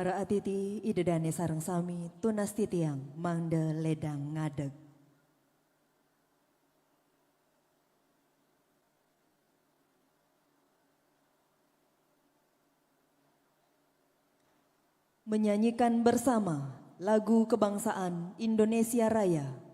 Para atiti idedane sareng sami tunas titiang mangde ledang ngadeg. Menyanyikan bersama lagu kebangsaan Indonesia Raya.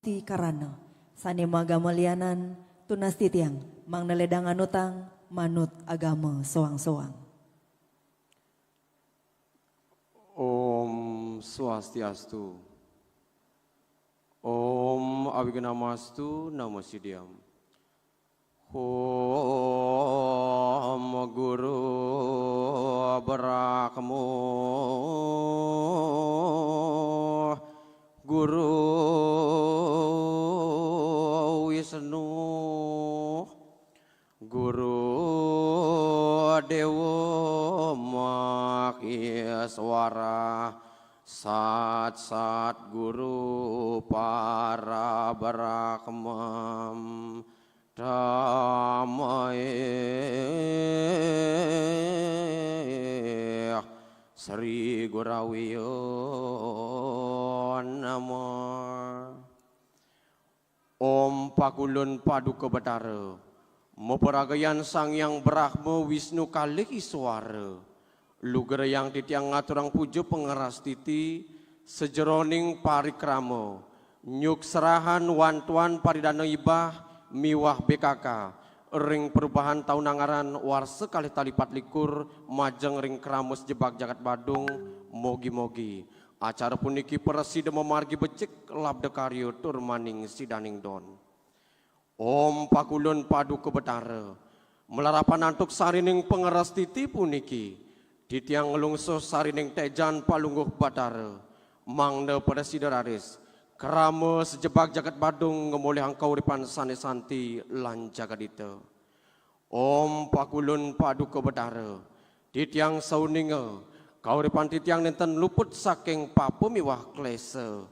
Ti karana sanema agama lianan tunas titiang mangde ledang anutang manut agama soang-soang. Om Swastiastu. Om Abhignamastu Namo Siddhyam. Om Guru Brahmo Guru Wisnu Guru Dewa Maheswara Sat Sat Guru Para Brahmam Dhammae Sri Gurawiyo Namah. Om Pakulun Paduka Batara Meperagayan Sang Yang Brahma Wisnu Kalih Iswara Luger yang titiang ngaturang pujo pengeras titi sejeroning parikramo nyuk serahan wantuan paridana ibah miwah BKK ring perubahan tahun anggaran warse kalih talipat likur majeng ring kramus jebak jagat Badung mogi-mogi acara puniki presida memargi becik labda karyo turmaning sidaning don. Om Pakulun Paduka Batara melarapan antuk sarining pengeras titi puniki titiang ngelungsuh sarining tejan palungguh Batara mangda presida raris kerama sejebak jagat Badung ngemoleh angkau ripan sanesanti lan jagadita. Om Pakulun Paduka Batara titiang sauninga kauripan titiang nenten luput saking papumiwah klese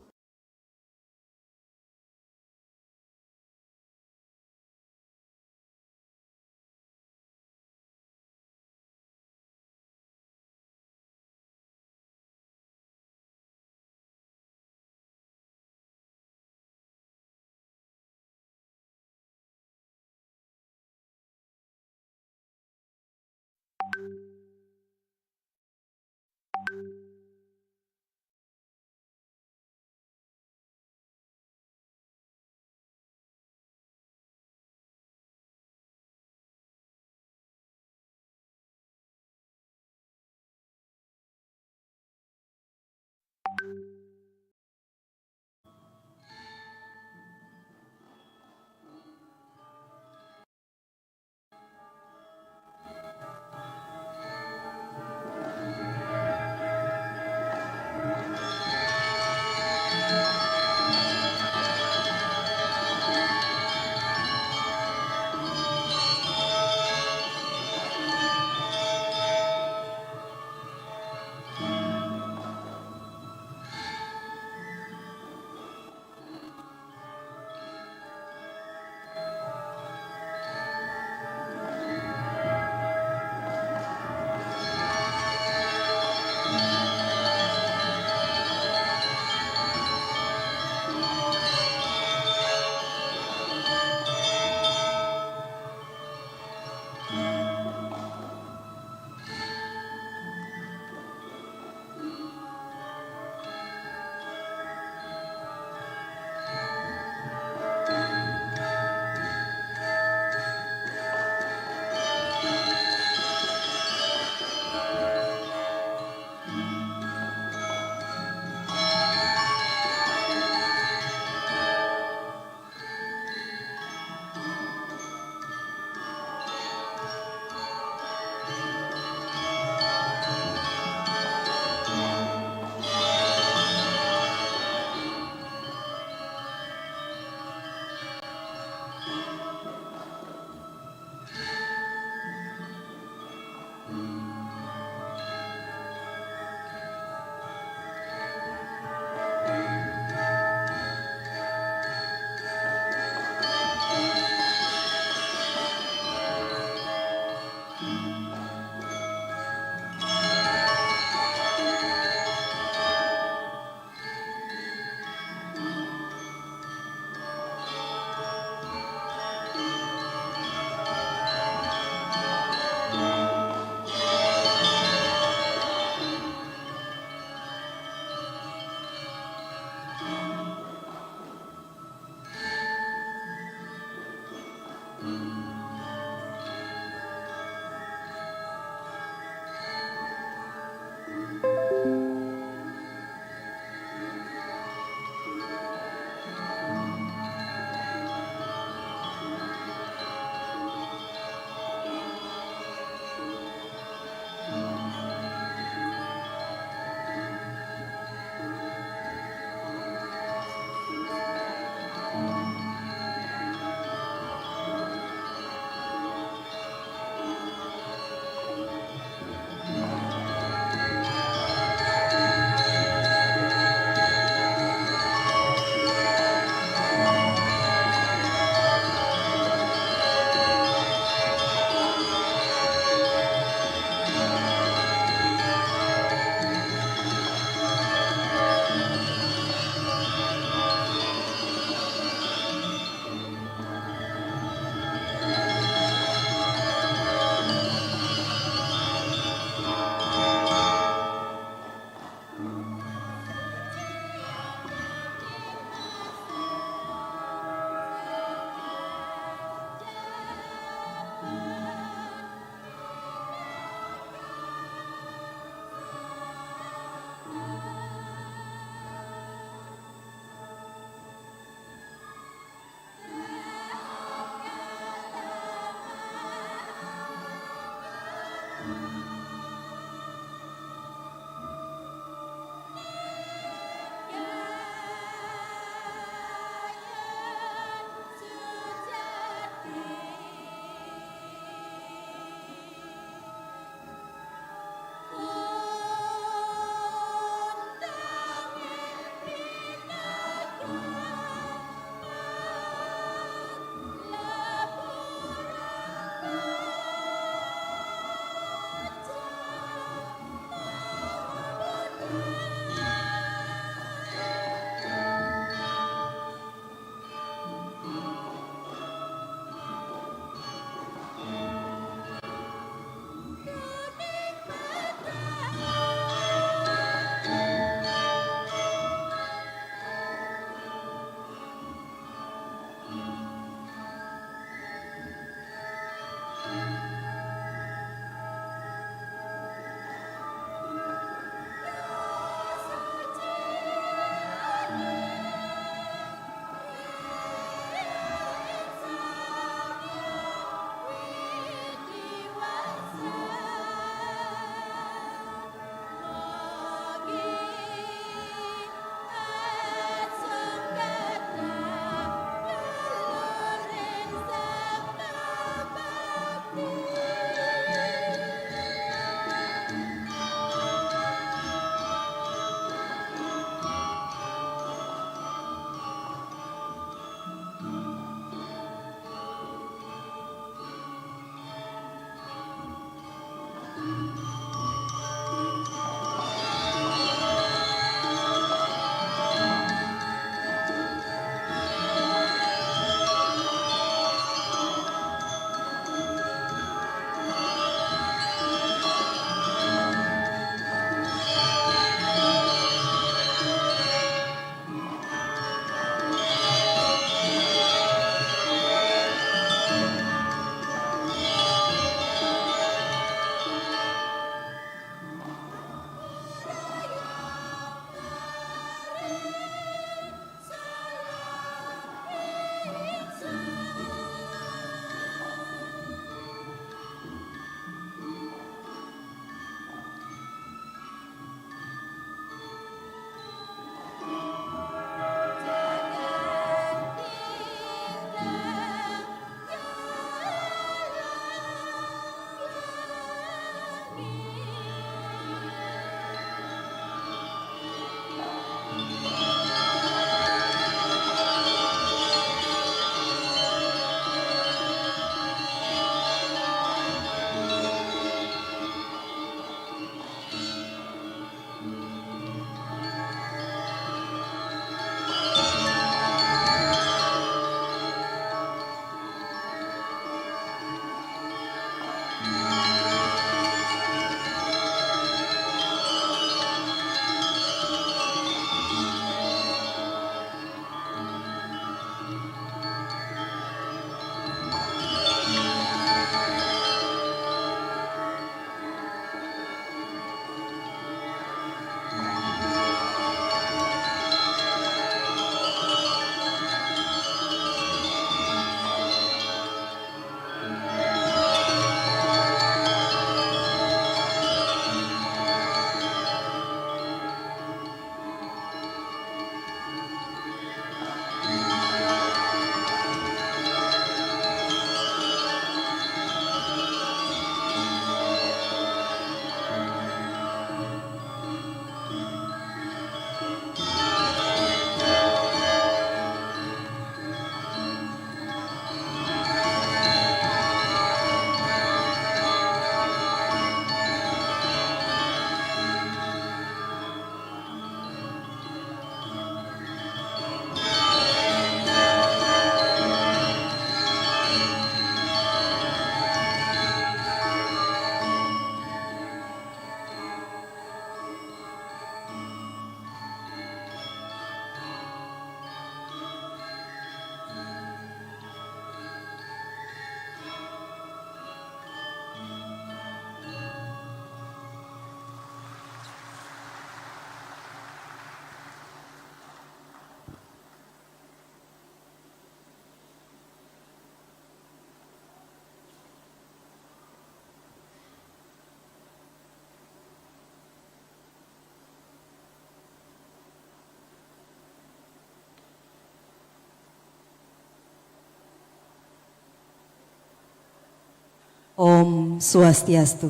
Om Swastiastu.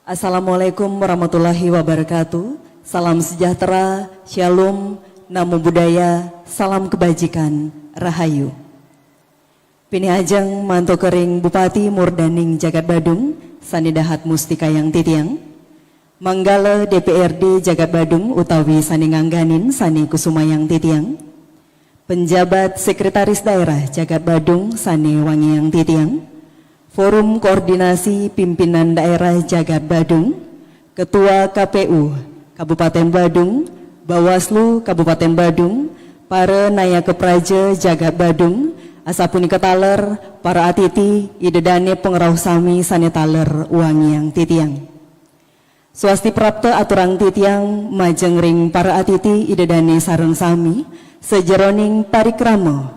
Assalamualaikum warahmatullahi wabarakatuh. Salam sejahtera, shalom, namo buddhaya, salam kebajikan, rahayu. Pinihajeng manto kering Bupati Murdaning Jagat Badung, Sanidahat Mustika yang Titiang, Manggala DPRD Jagat Badung utawi Sani Ngangganin Sani Kusumayang Titiang, Penjabat Sekretaris Daerah Jagat Badung Sani Wangiang Titiang, Forum Koordinasi Pimpinan Daerah Jagat Badung, Ketua KPU Kabupaten Badung, Bawaslu Kabupaten Badung, para Nayaka Praja Jagat Badung, asapunika taler, para atiti, idedane pengerau sami sane taler Wangiang Titiang. Swasti prapta aturang titiang majeng ring para atiti idedane sareng sami, sejeroning parikrama,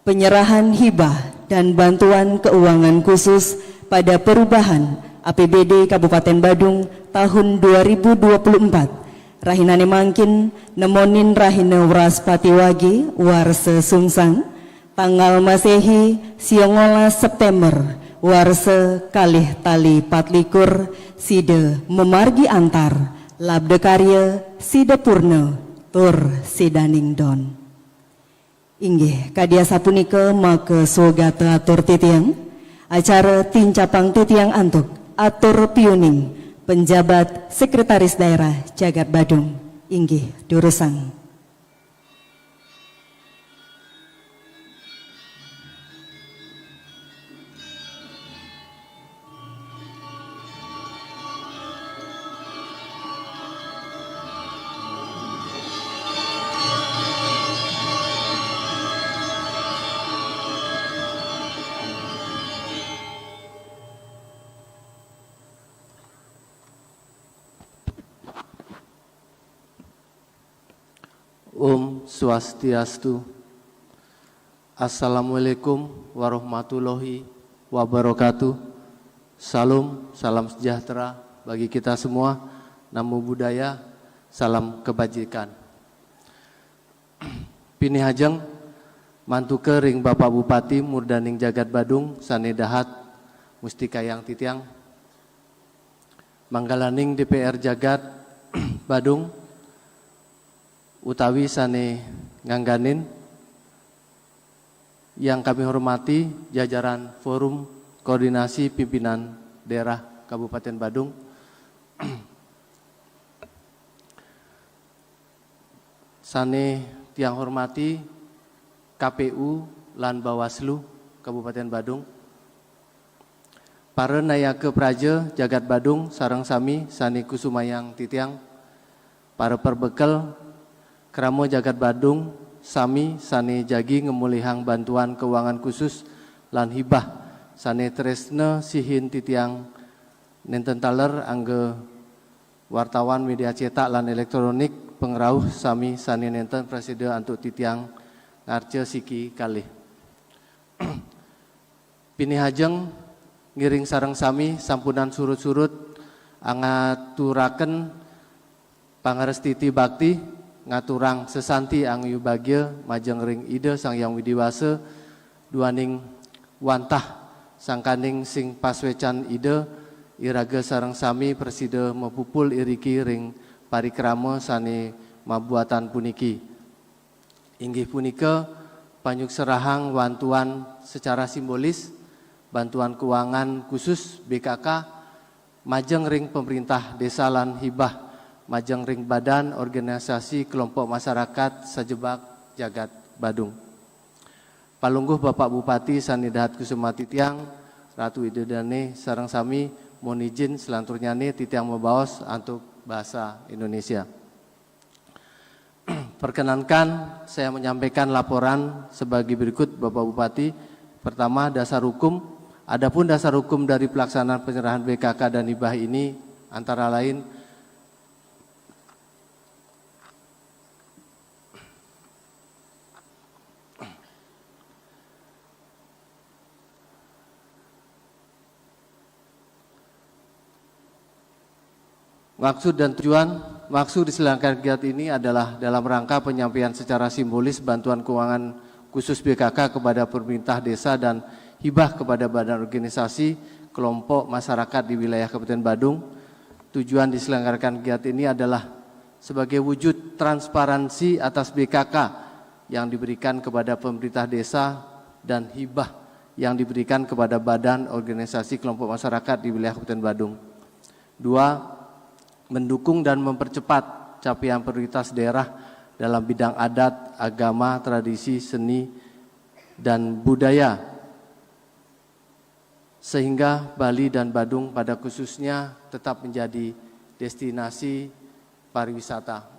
penyerahan hibah dan bantuan keuangan khusus pada perubahan APBD Kabupaten Badung tahun 2024. Rahinane mangkin nemonin rahina Wraspatiwagi warse sungsang tanggal Masehi 19 September warse kalih tali 24 side memargi antar labda karya side purna tur sidaning don. Inggih kadia sapunika maka soga atur titiang acara tincapang titiang antuk atur piuning penjabat sekretaris daerah Jagat Badung inggih durusang. Om Swastiastu. Assalamualaikum warahmatullahi wabarakatuh. Salam sejahtera bagi kita semua. Namo buddhaya, salam kebajikan. Pinihajeng mantuke ring Bapak Bupati Murdaning Jagat Badung Sanidahat Mustika yang Titiang, Manggalaning DPR Jagat Badung utawi Sani Ngangganin, yang kami hormati jajaran Forum Koordinasi Pimpinan Daerah Kabupaten Badung, Sani tiang hormati KPU lan Bawaslu Kabupaten Badung, para Nayaka Praja Jagat Badung sareng sami Sani Kusumayang Titiang, para perbekal Kramo Jagat Badung sami sani jagi ngemulihang bantuan keuangan khusus lan hibah sani tresna sihin titiang nenten taler angge wartawan media cetak lan elektronik pengrauh sami sani nenten presiden antuk titiang ngarce siki kalih. Pinihajeng ngiring sareng sami sampunan surut-surut angaturaken pangarestiti bakti ngaturang sesanti angyu bagya majeng ring ide sang yang widiwase duaning wantah sangkaning sing paswecan ide iraga sareng sami preside mepupul iriki ring parikrama sani mabuatan puniki. Inggih punika panyuksarahang bantuan secara simbolis bantuan keuangan khusus BKK majeng ring pemerintah desa lan hibah majeng ring badan organisasi kelompok masyarakat sajebak Jagat Badung. Palungguh Bapak Bupati Sanidahat Kusuma Titiang, Ratu Idedane sareng sami mohon izin selanturnyane titiang membaos untuk bahasa Indonesia. Perkenankan saya menyampaikan laporan sebagai berikut Bapak Bupati. Pertama, dasar hukum. Adapun dasar hukum dari pelaksanaan penyerahan BKK dan hibah ini antara lain maksud dan tujuan. Maksud diselenggarakan kegiatan ini adalah dalam rangka penyampaian secara simbolis bantuan keuangan khusus BKK kepada pemerintah desa dan hibah kepada badan organisasi kelompok masyarakat di wilayah Kabupaten Badung. Tujuan diselenggarakan kegiatan ini adalah sebagai wujud transparansi atas BKK yang diberikan kepada pemerintah desa dan hibah yang diberikan kepada badan organisasi kelompok masyarakat di wilayah Kabupaten Badung. 2. Mendukung dan mempercepat capaian prioritas daerah dalam bidang adat, agama, tradisi, seni, dan budaya, sehingga Bali dan Badung pada khususnya tetap menjadi destinasi pariwisata.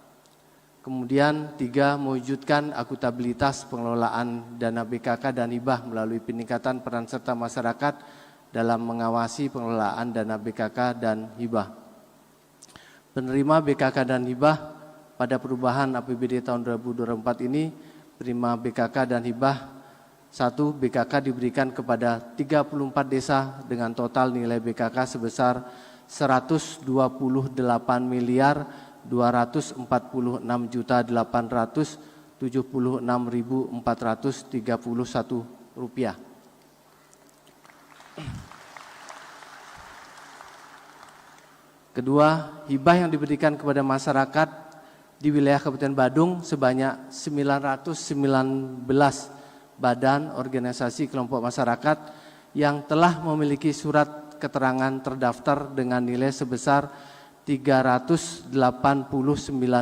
Kemudian 3, mewujudkan akuntabilitas pengelolaan dana BKK dan hibah melalui peningkatan peran serta masyarakat dalam mengawasi pengelolaan dana BKK dan hibah. Penerima BKK dan hibah pada perubahan APBD tahun 2024 ini, penerima BKK dan hibah 1. BKK diberikan kepada 34 desa dengan total nilai BKK sebesar 128 miliar 246.876.431 rupiah. Kedua, hibah yang diberikan kepada masyarakat di wilayah Kabupaten Badung sebanyak 919 badan organisasi kelompok masyarakat yang telah memiliki surat keterangan terdaftar dengan nilai sebesar 389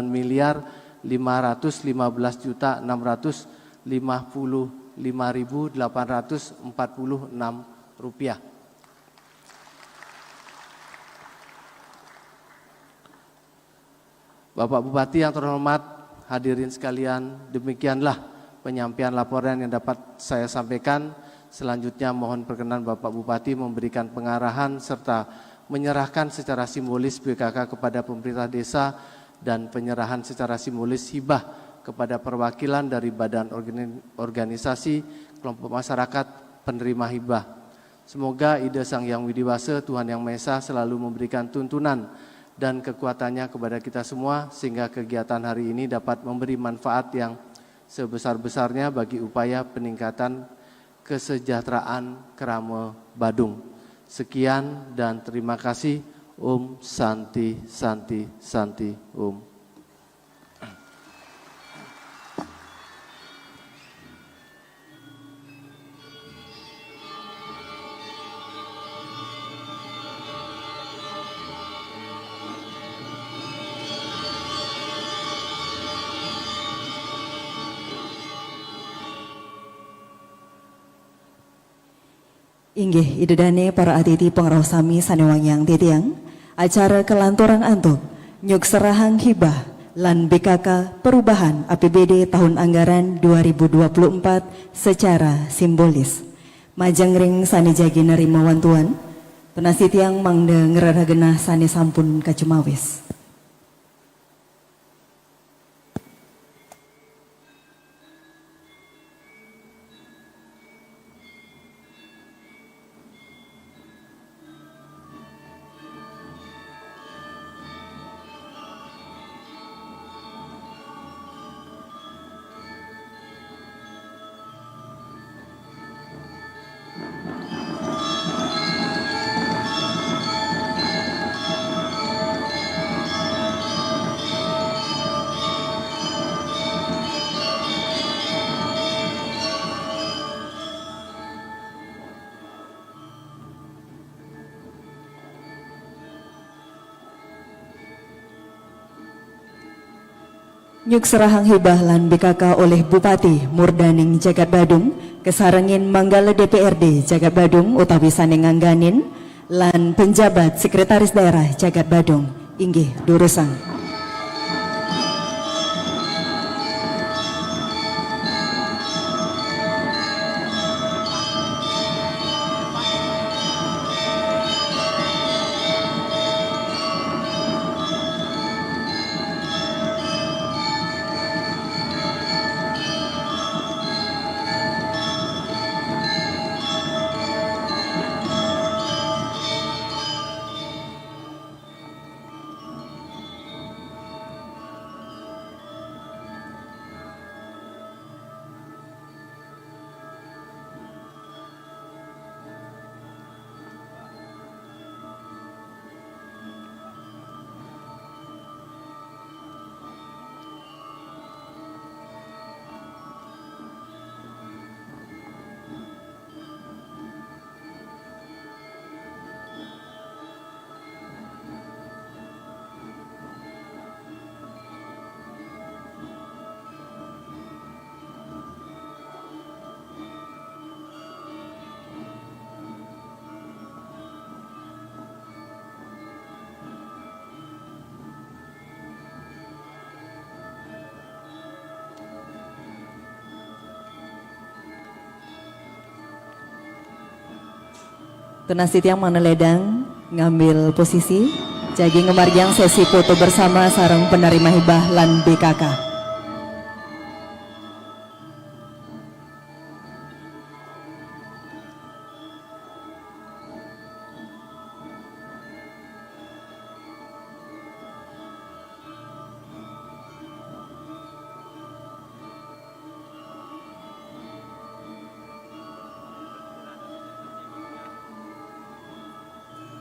miliar 519.655.846 rupiah. Bapak Bupati yang terhormat, hadirin sekalian, demikianlah penyampaian laporan yang dapat saya sampaikan. Selanjutnya mohon perkenan Bapak Bupati memberikan pengarahan serta menyerahkan secara simbolis BKK kepada pemerintah desa dan penyerahan secara simbolis hibah kepada perwakilan dari badan organisasi kelompok masyarakat penerima hibah. Semoga ide Sang Yang Widiwasa, Tuhan Yang Maha Esa selalu memberikan tuntunan dan kekuatannya kepada kita semua sehingga kegiatan hari ini dapat memberi manfaat yang sebesar-besarnya bagi upaya peningkatan kesejahteraan Kerama Badung. Sekian dan terima kasih. Om Santi Santi Santi Om. Inggih idedane para atiti pengraos sami sanewangyang titiang acara kelanturan antuk nyuk serahang hibah lan BKK perubahan APBD tahun anggaran 2024 secara simbolis. Majeng ring sani jagi nerima wantuan tunasi tiang mangde ngeraragenah sani sampun kacumawis. Nyuk serahang hibah lan BKK oleh Bupati Murdaning Jagat Badung kesarengin Manggala DPRD Jagat Badung utawi saning ngangganin lan penjabat Sekretaris Daerah Jagat Badung inggih durusang. Tunas titiang maneledang ngambil posisi jagi ngemargiang sesi foto bersama sarang penerima hibah lan BKK.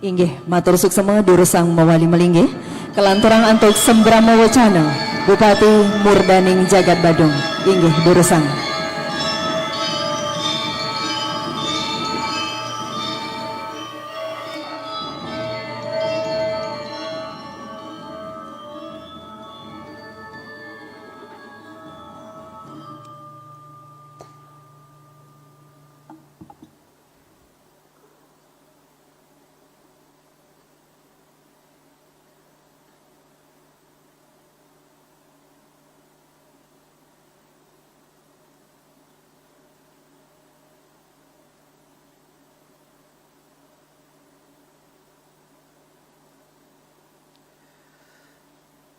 Inggih, matur suksema durusang mawali melinggih kelanturang antuk Sembramo Wacana Bupati Murdaning Jagat Badung. Inggih durusang.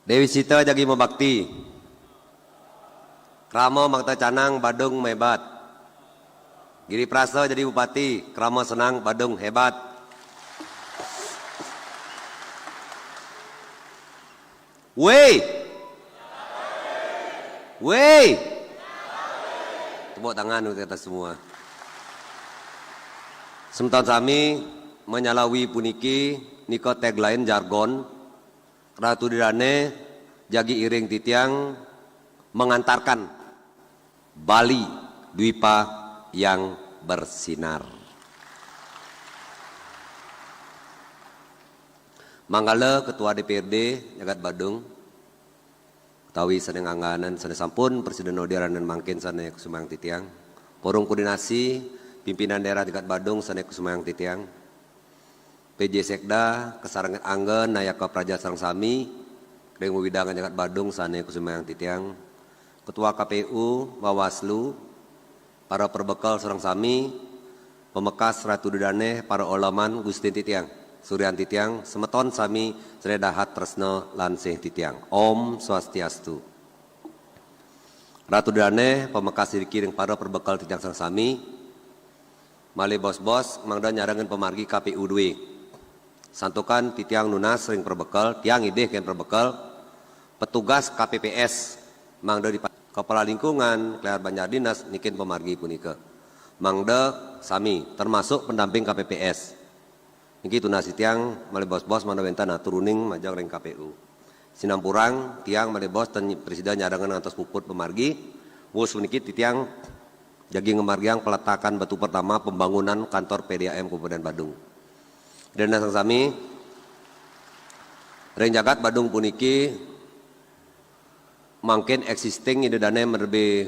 Dewi Sita jagi mebakti, Kramo Makta Canang Badung hebat, Giri Prasa jadi bupati, Kramo Senang Badung hebat. Wey, tepuk tangan untuk kita semua. Sementan sami menyalawi puniki niko tagline jargon. Ratu Dirane jagi iring titiang mengantarkan Bali Dwipa yang bersinar. Manggala Ketua DPRD Jagat Badung tawi saneng angganan sana sampun Presiden Nodiran dan mangkin sana Kusumayang titiang. Forum koordinasi pimpinan daerah Jagat Badung sana Kusumayang titiang. PJ Sekda kesarangan anggen nayaka praja sareng sami kring widangan Jagat Badung sane Kusumayang titiang. Ketua KPU Bawaslu para perbekal sareng sami pemekas Ratu Dudane para olaman Gustin titiang Suryan titiang semeton sami sredahat tresna lansih titiang. Om Swastiastu. Ratu Dudane pemekas dikiring para perbekal titiang sareng sami male bos-bos mangda nyarangan pemargi KPU 2 santukan titiang nunas sering perbekal, tiang ideh kan perbekal, petugas KPPS, mangda di kepala lingkungan, Klear Banjar Dinas, nikin pemargi punika. Mangda sami, termasuk pendamping KPPS. Niki tunas titiang, male bos-bos mana wentana turuning majang ring KPU. Sinampurang, tiang male bos dan presiden nyarangan atas puput pemargi, wus niki titiang jagi ngemargiang peletakan batu pertama pembangunan kantor PDAM Kabupaten Badung. Dan nasang sami Ring Jagat Badung puniki mungkin existing ide dana merbe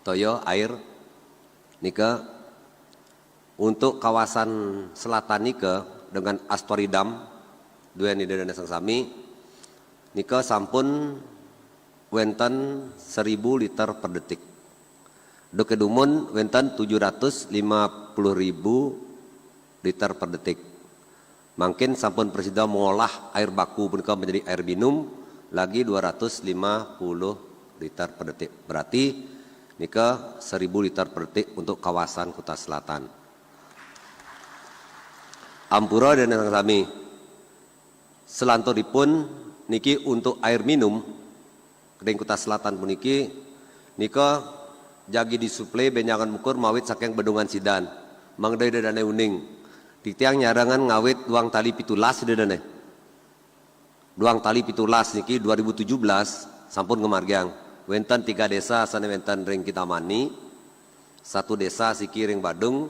toyo air nika untuk kawasan selatan nika dengan Astoridam dua ide dana sang sami nika sampun wenten 1000 liter per detik. Dokedumun wenten 750.000 liter per detik. Mungkin sampun presiden mengolah air baku punika menjadi air minum lagi 250 liter per detik. Berarti nika 1000 liter per detik untuk kawasan Kuta Selatan. Ampura dan yang kami selanturipun niki untuk air minum kering Kuta Selatan puniki nika jagi disuplai benyangan mukur mawit saking Bendungan Sidan mangdai dadane uning titiang nyarangan ngawit duang tali pitulas dadane duang tali pitulas niki 2017 sampun ngemargiang wenten 3 desa sana wenten ring Kitamani 1 desa siki ring Badung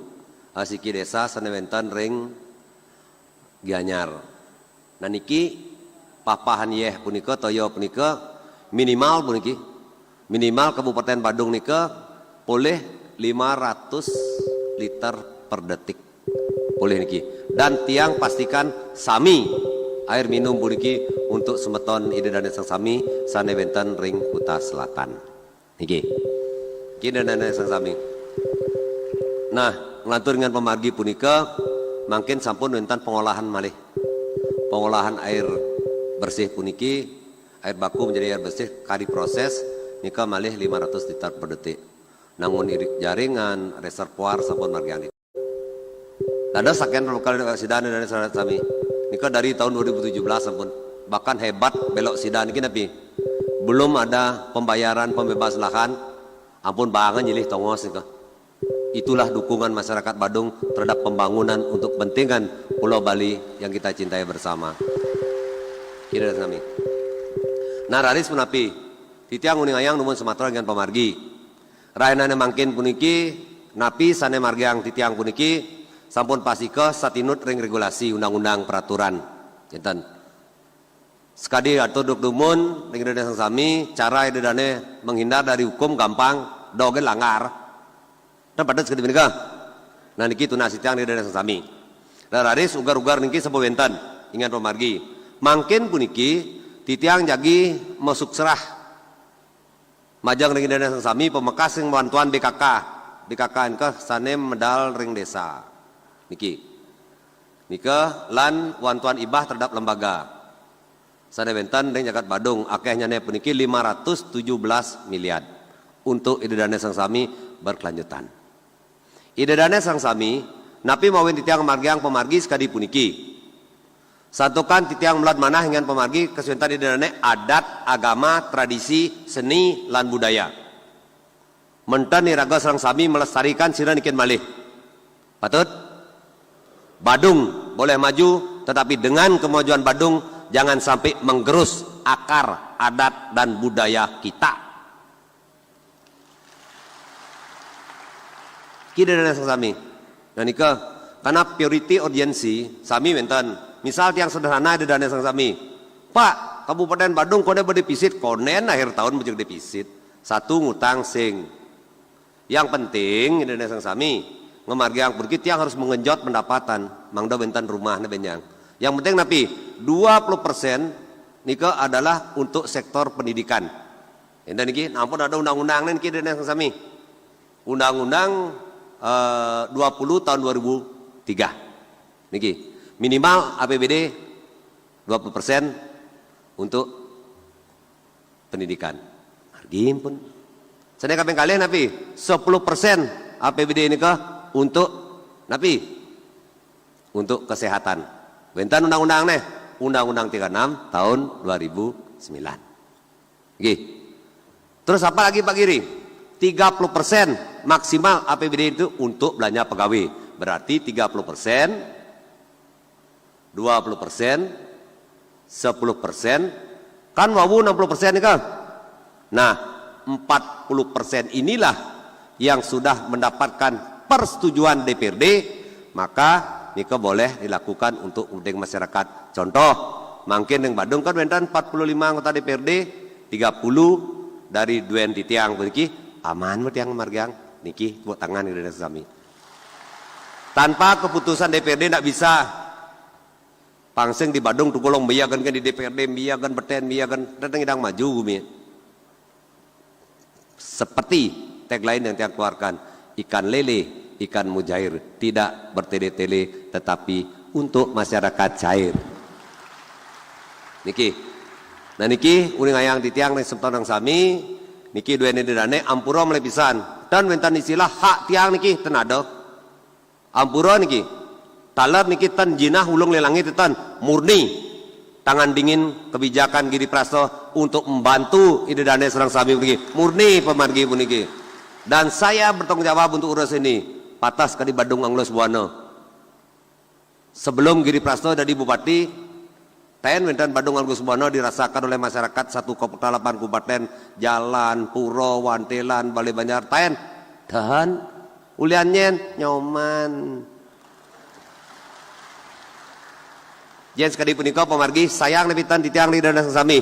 siki desa sana wenten ring Gianyar. Nah niki papahan yeh punika toyo punika minimal puniki minimal Kabupaten Badung nika boleh 500 liter per detik boleh niki dan tiang pastikan sami air minum puniki untuk semeton ide dan sang sami sane wenten ring Kuta Selatan niki dan sang sami. Nah ngelantur dengan pemargi punika mungkin sampun wonten pengolahan malih. Pengolahan air bersih puniki, air baku menjadi air bersih kali proses nika malih 500 liter per detik. Namun irik jaringan, reservoir sampun margian. Ada sakian kali sidan dari saudara kami. Nika dari tahun 2017 sampun. Bahkan hebat belok sidan niki napi. Belum ada pembayaran pembebas lahan. Ampun banget jilih tongos nika. Itulah dukungan masyarakat Badung terhadap pembangunan untuk kepentingan Pulau Bali yang kita cintai bersama. Kira kami. Nah, raris menapi. Titiang uning ayang numun Sumatera dengan pamargi. Rainane mangkin puniki napi sane margiang titiang puniki sampun pasika satinut ring regulasi undang-undang peraturan. Jinten. Sekadi atur duk dumun ring dedane sami cara dedane menghindar dari hukum gampang doge langgar. Dan pada sekadi menika. Nah niki tuna sitiang dedane sami. Raris ugar-ugar niki sapowentan ingan pamargi. Mangkin puniki titiang jagi masuk serah majang ring dana sami pemekas yang bantuan BKK ke sanem medal ring desa niki lan bantuan ibah terhadap lembaga sane benten ring jagat Badung akehnya ne puniki 517 miliar untuk ide dana sang sami berkelanjutan. Ide dana sang sami napi mawin titiang margiang pemargi sekadi puniki satukan titiang melat manah dengan pemargi kesulitan di dalamnya adat, agama, tradisi, seni, lan budaya. Menten iraga sareng sami melestarikan sira nikin malih. Patut? Badung boleh maju, tetapi dengan kemajuan Badung jangan sampai menggerus akar adat dan budaya kita. Kita dan sami. Nah nika karena priority urgensi sami menten. Misal tiang sederhana ada dana sang sami. Pak, Kabupaten Badung kode berdefisit, konen akhir tahun bejek defisit. Satu ngutang sing. Yang penting dana sang sami ngemargi yang pergi tiang harus mengenjot pendapatan. Mangda bentan rumah ne benyang. Yang penting napi 20% nika adalah untuk sektor pendidikan. Enda niki ampun ada undang-undang niki dana sang sami. Undang-undang 20 tahun 2003. Niki minimal APBD 20% untuk pendidikan. Margin pun. Saya kapeng kalian napi 10% APBD ini ke untuk napi untuk kesehatan. Bentan undang-undang nih, Undang-Undang 36 tahun 2009. Oke. Terus apa lagi Pak Giri? 30% maksimal APBD itu untuk belanja pegawai. Berarti 30% 20%, 10%, kan wawu 60% nih kan? Nah, 40% inilah yang sudah mendapatkan persetujuan DPRD, maka nika boleh dilakukan untuk kepentingan masyarakat. Contoh, mungkin yang Badung kan bentan 45 anggota DPRD, 30 dari duen titiang begini, aman buat yang margiang, niki buat tangan di dana sami. Tanpa keputusan DPRD tidak bisa. Pangseng di Badung tukulong biyakan kan di DPRD biyakan beten biyakan datang idang maju bumi. Seperti tagline yang tiang keluarkan, ikan lele, ikan mujair, tidak bertele-tele tetapi untuk masyarakat cair. Niki. Nah niki uning ayang titiang ning septon nang sami, niki duene dedane ampura mulai pisan. Dan wentan istilah hak tiang niki tenado. Ampura niki talar niki tan jinah ulung lelangi tetan murni tangan dingin kebijakan Giri Prasto untuk membantu ide dana serang sami begini murni pemargi puniki dan saya bertanggung jawab untuk urus ini patas kadi Badung Anglos Buana sebelum Giri Prasto jadi bupati ten wentan Badung Anglos Buana dirasakan oleh masyarakat 1,8 kabupaten jalan puro wantelan Balai Banjar ten dan uliannya nyoman. Jen sekali punika pemargi sayang nepitan titiang di dana sami.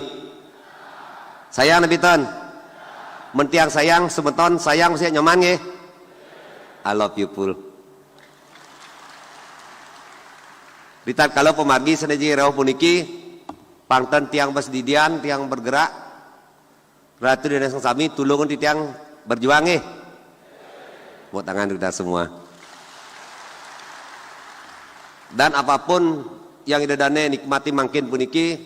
Sayang nepitan. Mentiang sayang semeton sayang usia nyaman nggih. I love you full. Ditat kalau pemargi seneji rauh puniki pangten tiang besdidian tiang bergerak. Ratu dana sami tulungun titiang berjuang nggih. Buat tangan kita semua. Dan apapun yang idadane nikmati mangkin puniki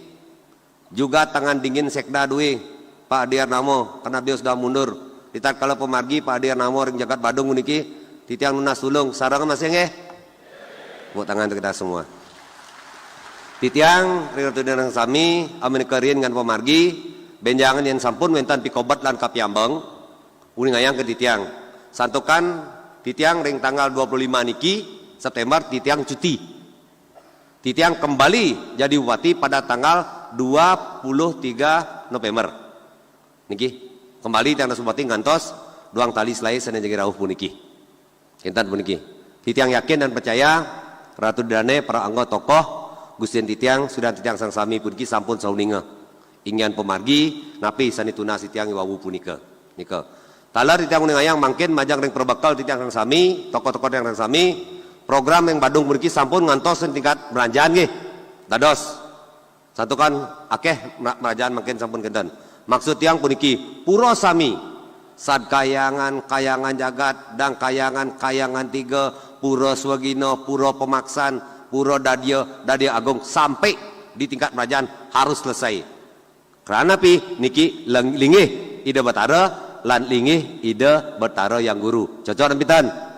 juga tangan dingin Sekda Dwi Pak Adiar Namo karena beliau sudah mundur. Ditat kalau pemargi Pak Adiar Namo ring jagat Badung puniki titiang lunas tulung sarang masih nggih. Tepuk tangan untuk kita semua. Titiang ring ratu dan sami amin kerin ngan pemargi benjangan yang sampun wentan pikobat lan kapiambang uning ayang ke titiang. Santukan titiang ring tanggal 25 niki September titiang cuti. Titiang kembali jadi bupati pada tanggal 23 November. Niki kembali tiang bupati ngantos duang tali selai sana jadi rauh puniki. Kintan puniki. Titiang yakin dan percaya Ratu Dane para anggota tokoh Gustian Titiang sudah titiang sang sami puniki sampun sauninga. Ingin pemargi napi sanituna titiang iwawu punika. Nika. Talar titiang uning ayang mangkin majang ring perbakal titiang sang sami, tokoh-tokoh yang sang sami. Program yang Badung mriki sampun ngantos tingkat belanjaan nggih. Dados. Satu kan akeh belanjaan mungkin sampun kenten. Maksud yang puniki pura sami sad kayangan jagat dan kayangan tiga pura swagino pura pemaksan pura dadia agung sampai di tingkat kerajaan harus selesai. Karena niki lingih ide batara lan lingih ide batara yang guru. Cocok nempitan.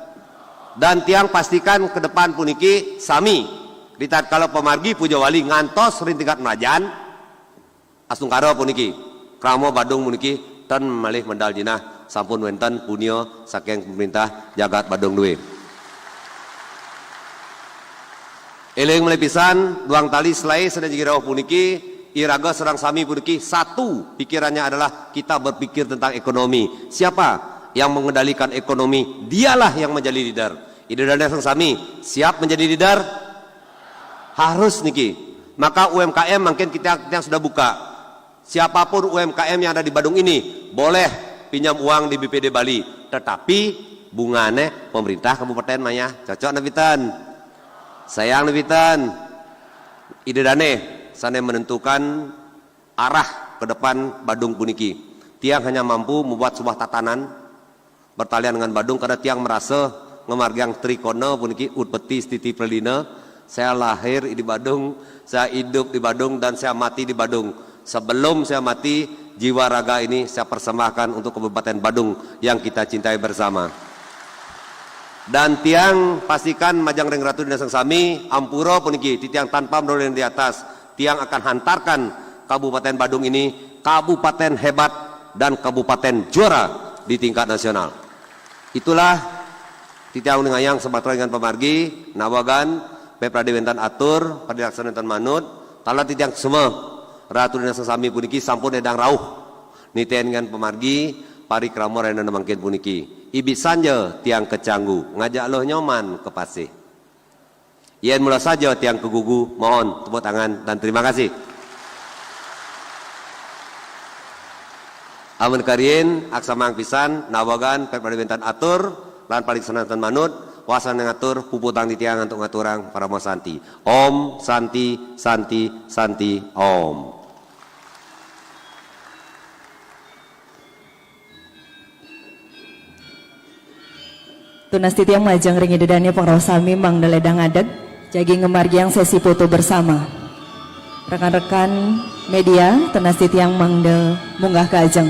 Dan tiang pastikan ke depan puniki sami ditat kalau pemargi puja wali ngantos rintikat kerajaan asungkara puniki kramo Badung puniki ten malih mendal jinah sampun wenten punio saking pemerintah jagat Badung duwe. Eling mulai pisan duang tali selai sedang jigirau puniki iraga serang sami puniki satu pikirannya adalah kita berpikir tentang ekonomi. Siapa yang mengendalikan ekonomi, dialah yang menjadi leader. Idadana sang sami siap menjadi leader? Harus niki. Maka UMKM mungkin kita yang sudah buka. Siapapun UMKM yang ada di Badung ini boleh pinjam uang di BPD Bali, tetapi bunganya pemerintah kabupaten maya. Cocok nabitan. Sayang nabitan. Idadane sana menentukan arah ke depan Badung puniki. Tiang hanya mampu membuat sebuah tatanan bertalian dengan Badung karena tiang merasa ngemargang trikono puniki utpeti stiti prelina. Saya lahir di Badung, saya hidup di Badung dan saya mati di Badung. Sebelum saya mati, jiwa raga ini saya persembahkan untuk Kabupaten Badung yang kita cintai bersama. Dan tiang pastikan majang ring ratu dan sang sami ampuro puniki tiang tanpa menurun di atas. Tiang akan hantarkan Kabupaten Badung ini kabupaten hebat dan kabupaten juara di tingkat nasional. Itulah titiang uning ayang sematera dengan pemargi nawagan peprade wentan atur pada laksanaan manut tala titiang semua ratu dan sesami puniki sampun edang rauh nitian dengan pemargi pari kramo rena mangkin puniki ibi sanja tiang kecanggu ngajak loh nyoman ke pasih yen mula saja tiang kegugu mohon tepuk tangan dan terima kasih. Amun karien aksamang pisan nawagan peprade wentan atur lan paliksanaan manut wasan ngatur puputang titiang untuk ngaturang para santi. Om santi santi santi om. Tunas titiang majang ringi dedane pengrosami mang deledang adeg jagi ngemargiang sesi foto bersama. Rekan-rekan media tunas titiang mangde munggah ke ajeng.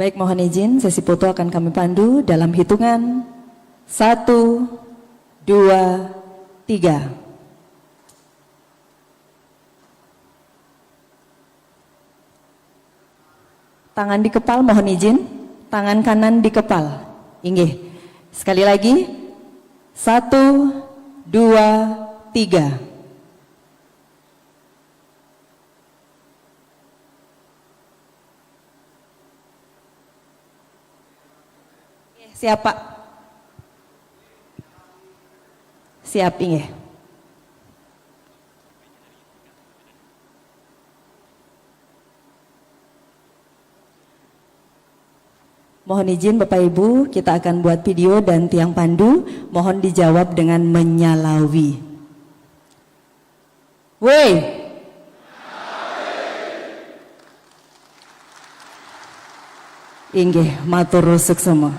Baik, mohon izin sesi foto akan kami pandu dalam hitungan 1, 2, 3. Tangan di kepal, mohon izin. Tangan kanan di kepal. Inggih. Sekali lagi. 1, 2, 3. Siap, Pak. Siap, inggih. Mohon izin Bapak Ibu, kita akan buat video dan tiang pandu. Mohon dijawab dengan menyalawi. Woi. Inggih, matur suksema.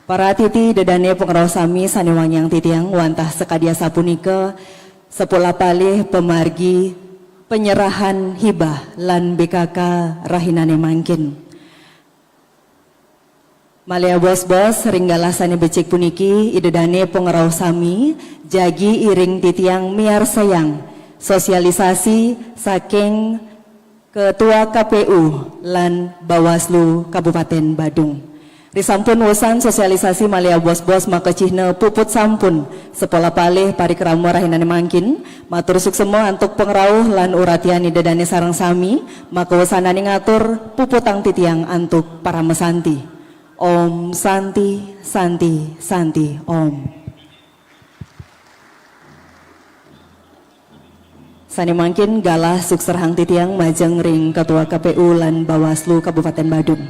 Para titi dedane pengraos sami sanewang yang titiang wantah sekadia sapunika sepula palih pemargi penyerahan hibah lan BKK rahinane mangkin. Malia bos-bos ringgalah sane becik puniki idedane pengraos sami jagi iring titiang miar sayang sosialisasi saking Ketua KPU lan Bawaslu Kabupaten Badung. Risampun wusan sosialisasi Malia bos-bos maka cihne puput sampun sepola palih parikrama rahinane mangkin matur suksema antuk pengrauh lan uratian idedane sareng sami maka wusanane ngatur puputang titiang antuk para mesanti. Om Santi Santi Santi Om. Sani mangkin galah sukserhang titiang majeng ring Ketua KPU lan Bawaslu Kabupaten Badung.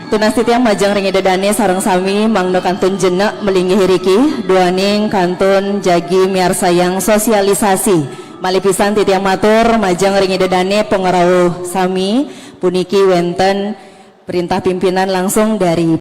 Tunas titiang majeng ring idedane sareng sami mangno kantun jenak melingi hiriki duaning kantun jagi miar sayang sosialisasi malipisan titiang matur majeng ring idedane pengerawuh sami puniki wenten perintah pimpinan langsung dari